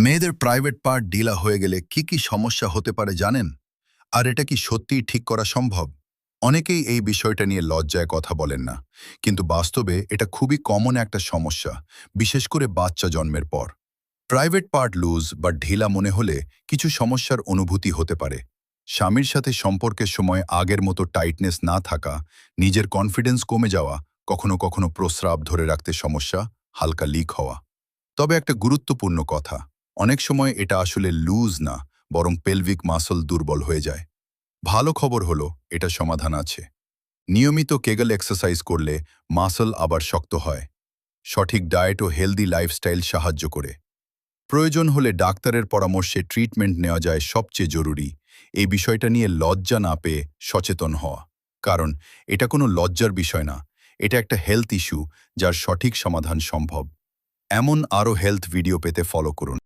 মেয়েদের private part ঢিলা হয়ে গেলে কি কি সমস্যা হতে পারে জানেন? আর এটা কি সত্যিই ঠিক করা সম্ভব? অনেকেই এই বিষয়টা নিয়ে লজ্জায় কথা বলেন না, কিন্তু বাস্তবে এটা খুবই কমন একটা সমস্যা, বিশেষ করে বাচ্চা জন্মের পর। প্রাইভেট পার্ট লুজ বা ঢিলা মনে হলে কিছু সমস্যার অনুভূতি হতে পারে। স্বামীর সাথে সম্পর্কের সময় আগের মতো টাইটনেস না থাকা, নিজের কনফিডেন্স কমে যাওয়া, কখনো কখনো প্রস্রাব ধরে রাখতে সমস্যা, হালকা লিক হওয়া। তবে একটা গুরুত্বপূর্ণ কথা, অনেক সময় এটা আসলে লুজ না, বরং পেলভিক মাসল দুর্বল হয়ে যায়। ভালো খবর হলো এটা সমাধান আছে। নিয়মিত কেগল এক্সারসাইজ করলে মাসল আবার শক্ত হয়। সঠিক ডায়েট ও হেলদি লাইফস্টাইল সাহায্য করে। প্রয়োজন হলে ডাক্তারের পরামর্শে ট্রিটমেন্ট নেওয়া যায় সবচেয়ে জরুরি। এই বিষয়টা নিয়ে লজ্জা না পেয়ে সচেতন হওয়া। কারণ এটা কোনো লজ্জার বিষয় না, এটা একটা হেলথ ইস্যু যার সঠিক সমাধান সম্ভব। এমন আরও হেলথ ভিডিও পেতে ফলো করুন।